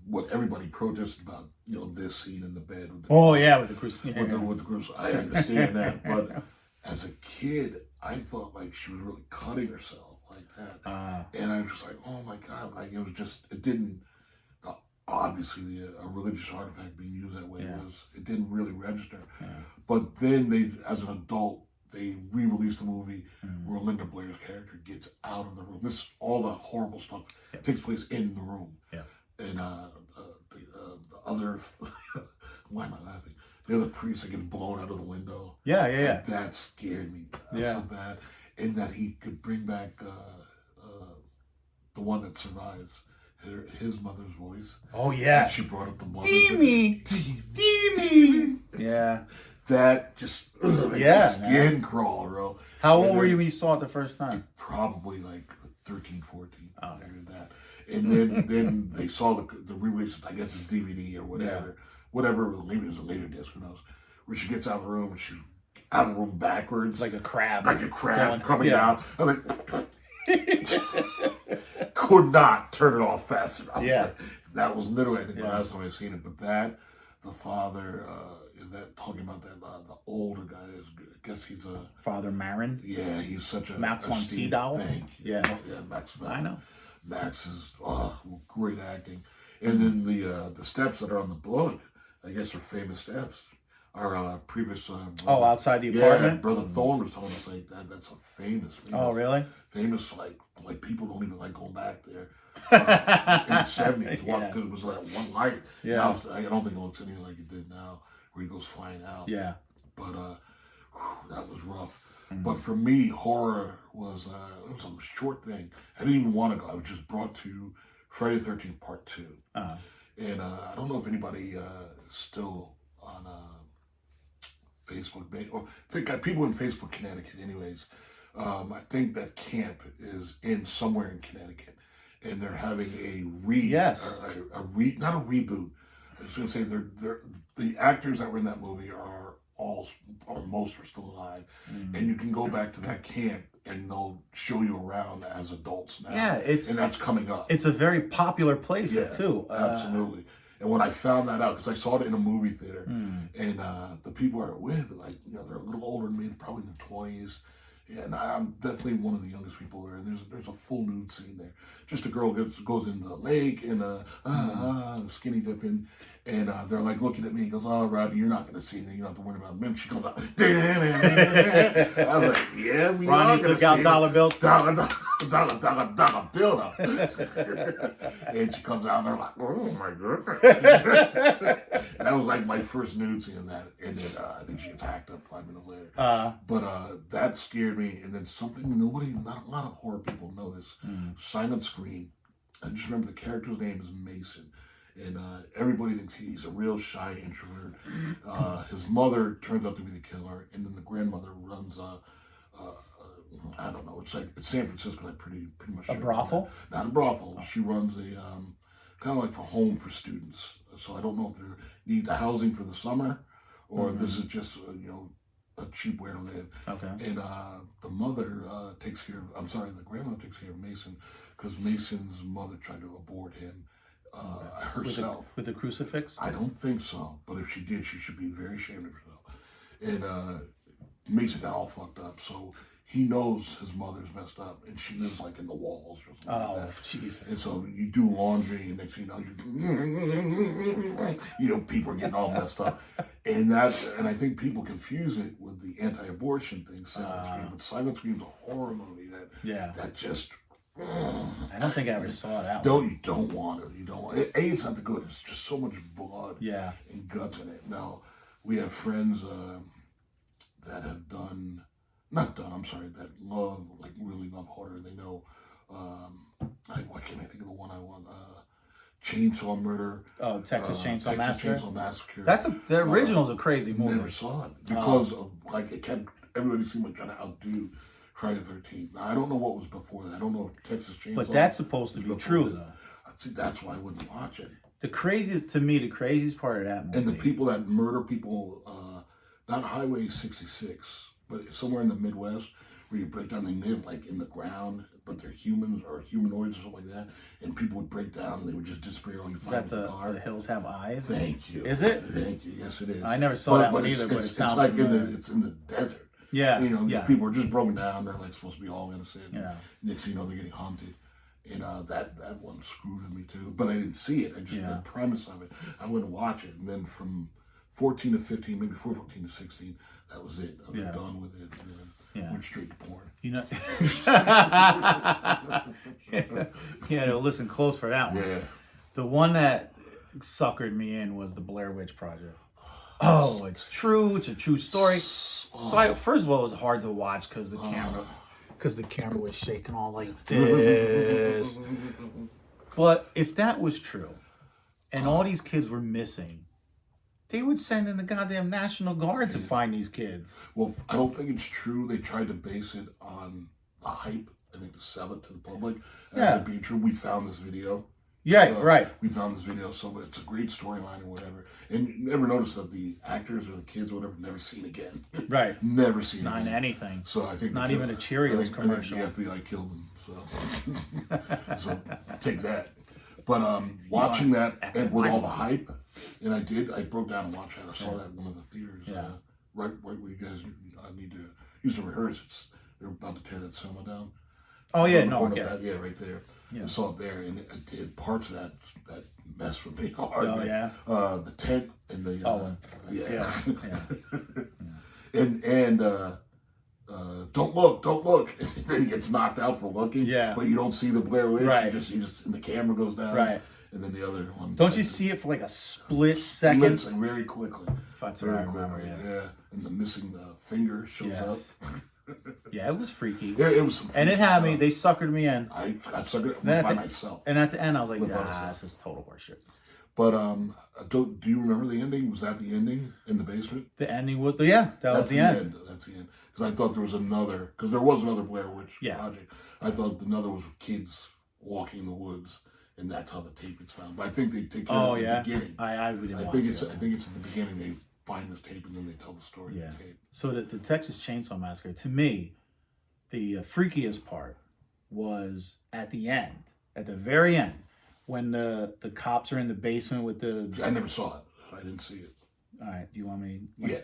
B: what everybody protested about. You know, this scene in the bed. With the,
A: with the crucifix.
B: with the groups. I understand that, but as a kid, I thought like she was really cutting herself like that, and I was just like, oh my God, like it was just, it didn't. Obviously, a religious artifact being used that way it didn't really register. But then they, as an adult, they re-released the movie where Linda Blair's character gets out of the room. This all the horrible stuff takes place in the room.
A: Yeah.
B: And the other, why am I laughing? The other priest that gets blown out of the window.
A: Yeah.
B: That scared me so bad. And that he could bring back the one that survives. His mother's voice.
A: Oh yeah.
B: And she brought up the mother.
A: Demi. Yeah.
B: That just skin crawl, bro.
A: How old were you when you saw it the first time?
B: Probably like 13, 14.
A: Oh,
B: That. And then they saw the re-release, I guess the DVD or whatever. Whatever, maybe it was a later disc, who knows. Where she gets out of the room and she's out of the room backwards.
A: Like a crab.
B: Coming down. I was like, could not turn it off fast enough.
A: Yeah.
B: That was literally, I think, the last time I've seen it. But that, the father, talking about that, the older guy, I guess he's a...
A: Father Marin?
B: Yeah, he's such a...
A: Max von Sydow?
B: Yeah, Max.
A: I know.
B: Max is great acting. And then the steps that are on the book, I guess are famous steps. Our previous...
A: outside the apartment?
B: Yeah, Brother Thorne was telling us like that. That's a famous.
A: Oh, really?
B: Famous, like people don't even like going back there. In the 70s, because it was like one light.
A: Yeah.
B: Now, I don't think it looks anything like it did now, where he goes flying out.
A: Yeah.
B: But that was rough. But for me, horror was it was a short thing. I didn't even want to go. I was just brought to Friday the 13th Part 2. And I don't know if anybody is still on Facebook, or people in Facebook, Connecticut anyways. I think that camp is in somewhere in Connecticut. And they're having not a reboot. I was going to say the actors that were in that movie are most are still alive, and you can go back to that camp and they'll show you around as adults now.
A: Yeah,
B: and that's coming up.
A: It's a very popular place too.
B: Absolutely. And when I found that out, because I saw it in a movie theater, and the people I were with, like, they're a little older than me, they're probably in their 20s. Yeah, and I'm definitely one of the youngest people there. And there's a full nude scene there. Just a girl goes in the lake and skinny dipping, and they're like looking at me. He goes, "Oh, Robbie, you're not going to see anything. You don't have to worry about me." And she comes out. I was like, "Yeah, we are going to see
A: out dollar bills.
B: Dollar bill now." And she comes out, and they're like, "Oh my goodness!" And that was like my first nude scene in that. And then I think she gets hacked up 5 minutes later. But that scared me. And then something not a lot of horror people know this. Silent Scream. I just remember the character's name is Mason. And everybody thinks he's a real shy introvert. His mother turns out to be the killer, and then the grandmother runs I don't know. It's San Francisco. I'm pretty much sure.
A: A brothel?
B: Not a brothel. She runs a kind of like a home for students. So I don't know if they need housing for the summer, or if this is just a cheap way to live. Okay. And the mother takes care of. I'm sorry, the grandmother takes care of Mason because Mason's mother tried to abort him. Herself.
A: With the crucifix?
B: I don't think so. But if she did, she should be very ashamed of herself. And Mason got all fucked up, so he knows his mother's messed up, and she lives like in the walls or something like that.
A: Jesus.
B: And so you do laundry, and next thing you know, people are getting all messed up, and I think people confuse it with the anti-abortion thing, Silent Scream. But Silent Scream's a horror movie that just.
A: I don't think I ever saw that.
B: You don't want to. You don't want it. It's not the good. It's just so much blood and guts in it. Now, we have friends that have that really love horror. They know, why can't I think of the one I want? Chainsaw Murder.
A: Oh, Texas Chainsaw
B: Massacre.
A: The original's a crazy movie.
B: Never saw it because of it kept everybody seemed like trying to outdo Friday the 13th. Now, I don't know what was before that. I don't know if Texas Chainsaw.
A: But that's supposed to be true, though.
B: See, that's why I wouldn't watch it.
A: The craziest part of that movie.
B: And the people that murder people, not Highway 66, but somewhere in the Midwest, where you break down, they live like in the ground, but they're humans or humanoids or something like that, and people would break down and they would just disappear on you. Is
A: that the Hills Have Eyes?
B: Thank you.
A: Is it?
B: Thank you. Yes, it is.
A: I never saw that one either, but it sounds
B: like it's in the desert.
A: Yeah.
B: These people are just broken down. They're like supposed to be all innocent.
A: Yeah.
B: Next thing you know, they're getting hunted. And that one screwed with me too. But I didn't see it. I just the premise of it. I wouldn't watch it. And then from 14 to 15, maybe 14 to 16, that was it. I was done with it. And then went straight to porn.
A: To listen close for that one.
B: Yeah.
A: The one that suckered me in was the Blair Witch Project. Oh, it's true. It's a true story. So first of all, it was hard to watch because the camera was shaking all like this. But if that was true, and all these kids were missing, they would send in the goddamn National Guard to find these kids.
B: Well, I don't think it's true. They tried to base it on the hype, I think, to sell it to the public. As it being true, we found this video.
A: Yeah, right.
B: We found this video, so it's a great storyline or whatever. And you never notice that the actors or the kids or whatever never seen again.
A: Right.
B: Never seen
A: Not
B: again.
A: in anything.
B: So I think
A: not even a Cheerios commercial.
B: I think the FBI killed them. So take that. But watching that and with all the hype, and I broke down and watched that. I saw that in one of the theaters. Right where you guys used to rehearse. They're about to tear that cinema down.
A: Oh yeah, no,
B: right there. Yeah. I saw it there, and it did parts of that mess with me hard.
A: Oh yeah.
B: The tent and the and don't look. And then he gets knocked out for looking. Yeah. But you don't see the Blair Witch.
A: Right.
B: You just and the camera goes down.
A: Right.
B: And then the other one.
A: Don't you see it for like a split second?
B: Splits, like, very quickly.
A: That's what I remember. Yeah.
B: And the missing finger shows up.
A: Yeah, it was freaky.
B: Yeah, it was some
A: and it had me. They suckered me in.
B: I suckered it by myself.
A: And at the end, I was like, this is total horseshit.
B: But do you remember the ending? Was that the ending in the basement?
A: The ending was that was the end.
B: That's the end. Because I thought there was another. Because there was another Blair Witch Project. I thought another was kids walking in the woods, and that's how the tape gets found. But I think they take care of it at the beginning.
A: I didn't watch
B: it. I think it's at the beginning. They find this tape and then they tell the story of the tape.
A: So the Texas Chainsaw Massacre, to me, the freakiest part was at the end, at the very end, when the cops are in the basement with the...
B: I never saw it. I didn't see it.
A: All right. Do you want me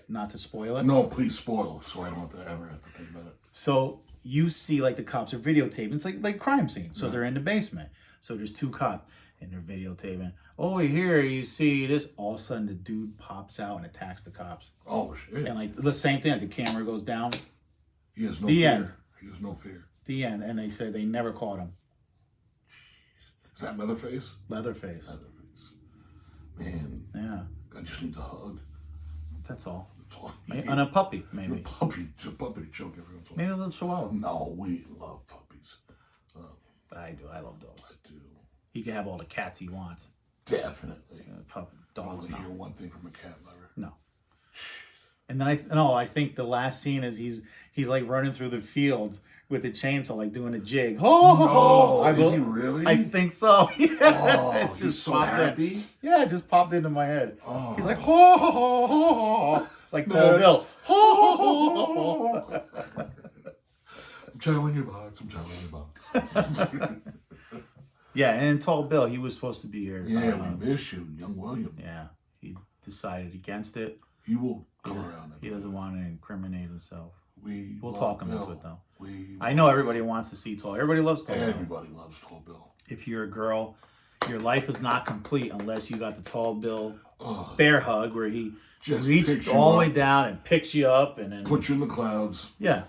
A: not to spoil it?
B: No, please spoil it so I don't ever have to think about it.
A: So you see like the cops are videotaping. It's like crime scene. So they're in the basement. So there's two cops and they're videotaping. Over here you see this. All of a sudden the dude pops out and attacks the cops.
B: Oh, shit.
A: And like the same thing. Like the camera goes down.
B: He has no fear. End. He has no fear.
A: The end. And they said they never caught him.
B: Is that Leatherface?
A: Leatherface.
B: Man.
A: Yeah.
B: I just need a hug.
A: That's all. And a puppy, maybe.
B: A puppy to choke everyone's
A: maybe a little chihuahua.
B: No, we love puppies.
A: I do. I love dogs.
B: I do.
A: He can have all the cats he wants.
B: Definitely.
A: Dogs.
B: I hear one thing from a cat lover.
A: No. And then I think the last scene is he's like running through the fields with the chainsaw, like doing a jig.
B: Oh, is he really?
A: I think so. Yeah.
B: Oh, he's so happy.
A: Yeah, it just popped into my head. Oh. He's like, ho, ho, ho, ho, ho. Like Tall Bill. Ho, ho, ho, ho.
B: I'm chow your box. I'm chowing your box.
A: Yeah, and Tall Bill, he was supposed to be here.
B: Yeah, we miss you, young William.
A: Yeah, he decided against it.
B: He will come around.
A: He doesn't want to incriminate himself. We'll
B: love
A: talk him
B: Bill.
A: into it though.
B: We
A: I know everybody wants to see Tall. Everybody loves Tall Bill.
B: Everybody loves Tall Bill.
A: If you're a girl, your life is not complete unless you got the Tall Bill
B: Oh,
A: bear hug where he
B: just
A: reaches
B: picks you
A: all the
B: up,
A: way down and picks you up and then
B: puts you in the clouds.
A: yeah.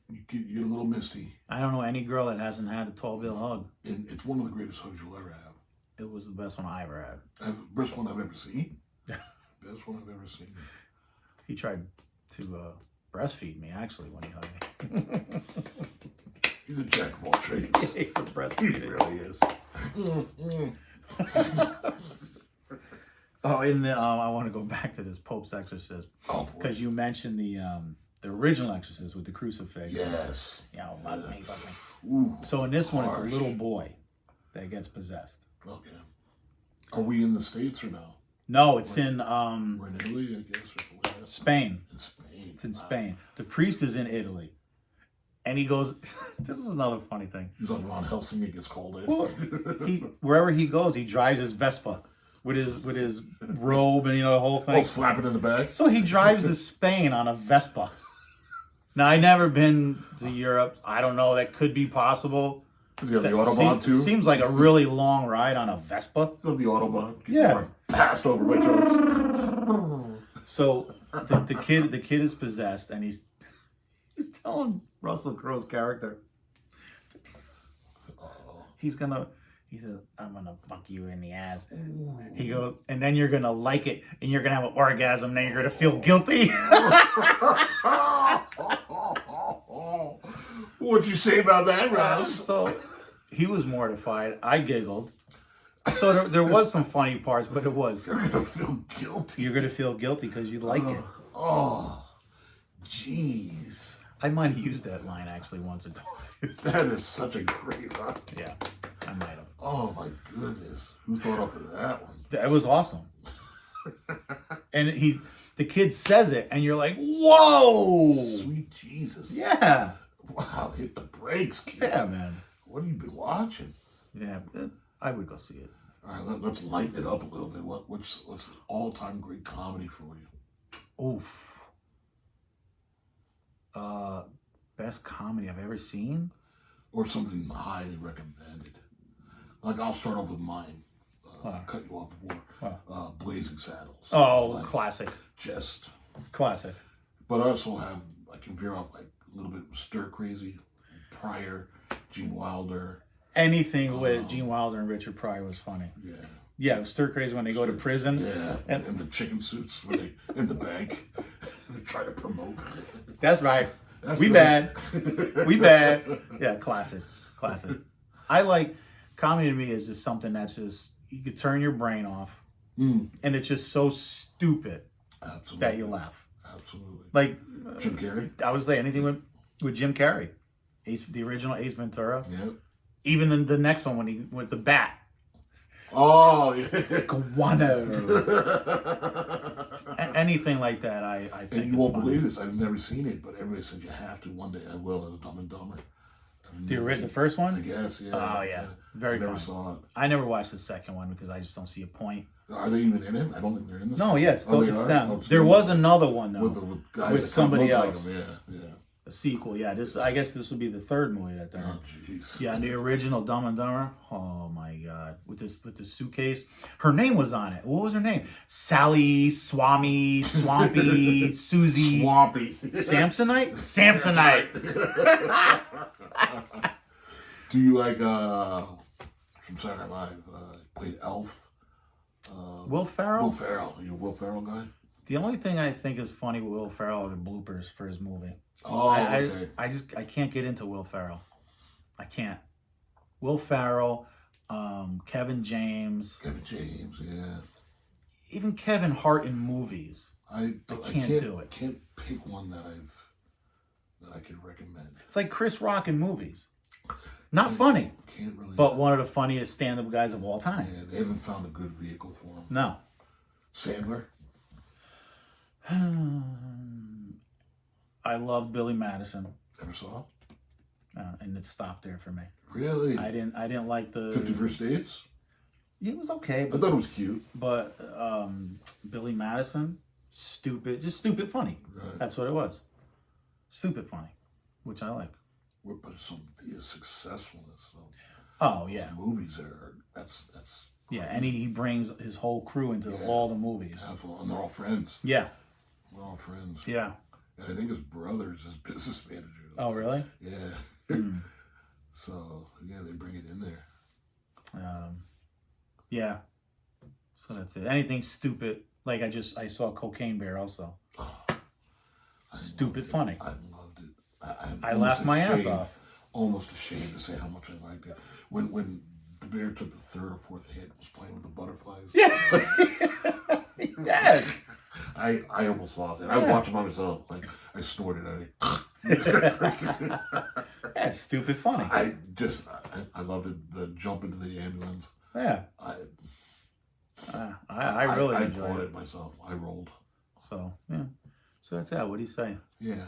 B: You get a little misty.
A: I don't know any girl that hasn't had a Tall Bill hug.
B: And it's one of the greatest hugs you'll ever have.
A: It was the best one I ever had.
B: Best one I've ever seen. Best one I've ever seen.
A: He tried to breastfeed me actually when he hugged me.
B: He's a jack of all trades.
A: For
B: He
A: breastfeeding.
B: really is.
A: Oh, and I want to go back to this Pope's Exorcist
B: Oh, boy.
A: because you mentioned the original Exorcist with the crucifix.
B: Yes. Ooh,
A: So in this one, it's
B: harsh.
A: a little boy that gets possessed.
B: Okay. Are we in the States or no?
A: No, it's in
B: We're in Italy, I guess. Or
A: Spain.
B: in Spain.
A: It's in Spain. The priest is in Italy, and he goes. This is another funny thing.
B: He's on Ron Helsing. He gets called in.
A: Well, wherever he goes, he drives his Vespa with his robe and the whole
B: Oh,
A: thing.
B: flapping in the back.
A: So he drives to Spain on a Vespa. Now I never been to Europe. I don't know. That could be possible.
B: He's got the
A: That
B: Autobahn too.
A: seems like a really long ride on a Vespa.
B: He's on the Autobahn.
A: Yeah.
B: Passed over by trucks.
A: So the kid is possessed, and he's telling Russell Crowe's character, he says, I'm gonna fuck you in the ass. He goes, and then you're gonna like it, and you're gonna have an orgasm, then you're gonna feel guilty.
B: What'd you say about that, Russ?
A: So he was mortified. I giggled. So there was some funny parts, but it was
B: You're gonna feel guilty.
A: you're gonna feel guilty because you like it.
B: Oh, jeez.
A: I might have used that line actually once or twice.
B: That is such a great line.
A: Yeah, I might have.
B: Oh my goodness. Who thought up of that one?
A: That was awesome. And the kid says it, and you're like, whoa!
B: Sweet Jesus.
A: Yeah,
B: Wow, hit the brakes, kid.
A: yeah, man.
B: What have you been watching?
A: Yeah, I would go see it.
B: All right, let's lighten it up a little bit. What's the all-time great comedy for you?
A: Oof. Best comedy I've ever seen?
B: Or something highly recommended? Like, I'll start off with mine. Cut you off before. Blazing Saddles.
A: Oh,
B: It's like
A: classic.
B: Just.
A: Classic.
B: But I also have, I can veer off like a little bit stir crazy. Pryor, Gene Wilder.
A: Anything with Gene Wilder and Richard Pryor was funny.
B: Yeah.
A: Yeah, it was Stir Crazy when they go to prison.
B: Yeah. And the chicken suits when they in the bank. They try to promote.
A: That's right.
B: That's
A: we
B: right.
A: bad. We bad. Yeah, classic. Classic. I like comedy to me is just something that's just you could turn your brain off. And it's just so stupid
B: Absolutely.
A: that you laugh.
B: Absolutely.
A: Like
B: Jim Carrey.
A: I would say anything with Jim Carrey. The original Ace Ventura.
B: Yeah.
A: Even the next one when he with the bat.
B: Oh, yeah.
A: Guano. Anything like that, I think.
B: And you
A: is
B: won't
A: funny.
B: believe this. I've never seen it, but everybody said you have to. One day I will as Dumb and Dumber.
A: The first one?
B: I guess, yeah.
A: Oh, yeah. Very
B: I never
A: funny.
B: saw it.
A: I never watched the second one because I just don't see a point.
B: Are they even in it? I don't think they're in this.
A: No, yeah, it's
B: Oh, they
A: it's
B: are?
A: them.
B: Oh, it's
A: There
B: them.
A: was another one though,
B: with guys
A: with
B: that
A: somebody
B: look
A: else.
B: Like them. Yeah, yeah.
A: a sequel. Yeah, I guess this would be the third movie that they're in.
B: Oh, jeez.
A: Yeah, the original Dumb and Dumber. Oh my God, with the suitcase. Her name was on it. What was her name? Sally, Swami, Swampy, Susie,
B: Swampy.
A: Samsonite. Samsonite.
B: Do you like from Saturday Night Live? Played Elf.
A: Will Ferrell.
B: Will Ferrell. Are you a Will Ferrell guy?
A: The only thing I think is funny with Will Ferrell are the bloopers for his movie.
B: Oh, okay.
A: I can't get into Will Ferrell. I can't. Will Ferrell, Kevin James,
B: Kevin James, yeah.
A: even Kevin Hart in movies.
B: I
A: can't do it.
B: Can't pick one that I could recommend.
A: It's like Chris Rock in movies. Not funny,
B: Can't really.
A: but one of the funniest stand-up guys of all time.
B: Yeah, they haven't found a good vehicle for him.
A: No.
B: Sandler.
A: I loved Billy Madison,
B: Never saw it.
A: and it stopped there for me.
B: Really?
A: I didn't like the
B: 50 First Dates?
A: It was okay,
B: I thought it was cute.
A: but Billy Madison stupid, just stupid funny.
B: Right.
A: That's what it was. Stupid funny, which I like.
B: But it's the successfulness of
A: Oh yeah,
B: movies there. That's
A: yeah. And he brings his whole crew into all the movies.
B: absolutely, and they're all friends.
A: Yeah,
B: We're all friends.
A: yeah.
B: And I think his brother's his business manager.
A: Oh really?
B: Yeah. So yeah, they bring it in there.
A: Yeah. So that's it. Anything stupid, like I saw Cocaine Bear also. Stupid funny.
B: I loved it.
A: I laughed my ass off.
B: Almost ashamed to say how much I liked it. When the bear took the third or fourth hit, was playing with the butterflies.
A: Yeah. Yes.
B: I almost lost it. I was watching by myself. Like I snorted at it.
A: That's stupid funny.
B: I loved it. The jump into the ambulance.
A: Yeah. I really
B: I
A: enjoyed
B: applauded
A: it.
B: myself. I rolled.
A: So yeah. So that's that. What do you say?
B: Yeah.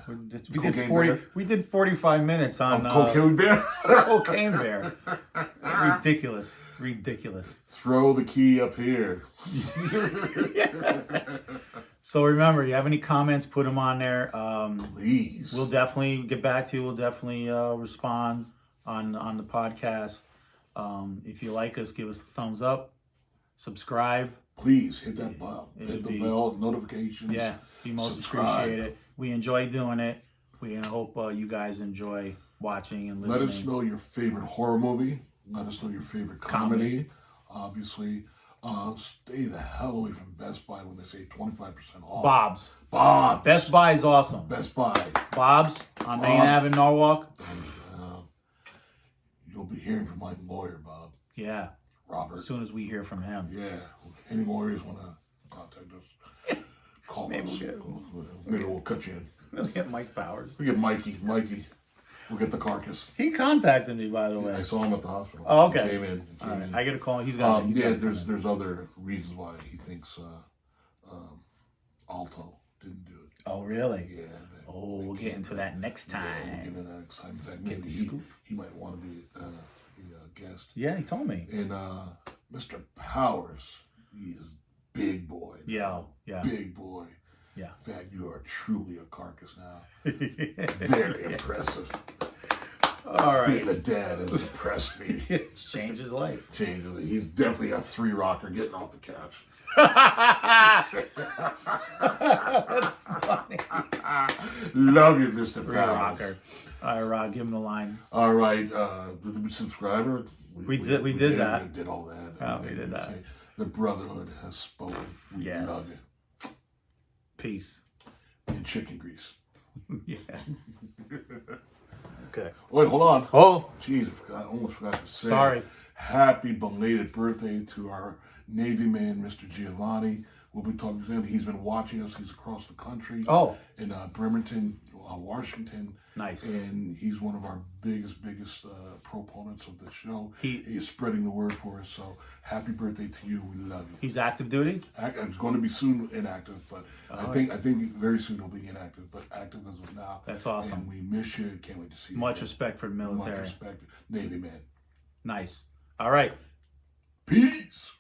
A: We did 45 minutes on
B: Cocaine Bear.
A: Cocaine Bear. Ridiculous.
B: Throw the key up here.
A: So remember, you have any comments, put them on there.
B: Please.
A: We'll definitely get back to you. We'll definitely respond on the podcast. If you like us, give us a thumbs up. Subscribe.
B: Please hit that bell. Hit the bell, notifications.
A: Yeah, be most
B: subscribe.
A: appreciated. We enjoy doing it. We hope you guys enjoy watching and listening.
B: Let us know your favorite horror movie. Let us know your favorite comedy. Obviously, stay the hell away from Best Buy when they say 25% off.
A: Bob's. Best Buy is awesome.
B: Best Buy.
A: Bob's on Main Ave in Norwalk.
B: You'll be hearing from my lawyer, Bob.
A: Yeah.
B: Robert.
A: As soon as we hear from him.
B: Yeah. Any lawyers want to contact us? Call us. Maybe we'll cut you in.
A: We'll get Mike Powers.
B: We get Mikey. We'll get the carcass.
A: He contacted me, by the way.
B: I saw him at the hospital.
A: Oh, okay.
B: He came in.
A: All right. I get a call. He's got.
B: There's other reasons why he thinks Alto didn't do it.
A: Oh, really?
B: Yeah.
A: We'll get into that next time.
B: Yeah, we'll get into that next time. In fact, maybe he might want to be a guest.
A: Yeah, he told me.
B: And Mr. Powers, he is big boy.
A: Yeah.
B: Big boy.
A: Yeah.
B: In fact, you are truly a carcass now. Very impressive.
A: All right.
B: Being a dad has impressed me.
A: It's changed his life.
B: He's definitely a 3-rocker getting off the couch.
A: That's funny.
B: Love you, Mr. Powers.
A: Rocker. All right, Rod, give him the line.
B: All right. Did we subscribe?
A: We did that.
B: We did all that.
A: Oh, we did that.
B: The Brotherhood has spoken. We love you.
A: Peace.
B: And chicken grease.
A: Yeah. Okay.
B: Wait, hold on.
A: Oh.
B: Jeez, I almost forgot to say.
A: Sorry.
B: Happy belated birthday to our Navy man, Mr. Giovanni. We'll be talking to him. He's been watching us. He's across the country.
A: Oh.
B: In Bremerton, Washington.
A: Nice.
B: And he's one of our biggest proponents of the show. He's spreading the word for us. So happy birthday to you. We love you.
A: He's active duty?
B: It's going to be soon inactive, but I think very soon he'll be inactive, but active as of now.
A: That's awesome.
B: And we miss you. Can't wait to see you.
A: Much respect for the military.
B: Much respect. Navy man.
A: Nice. All right.
B: Peace.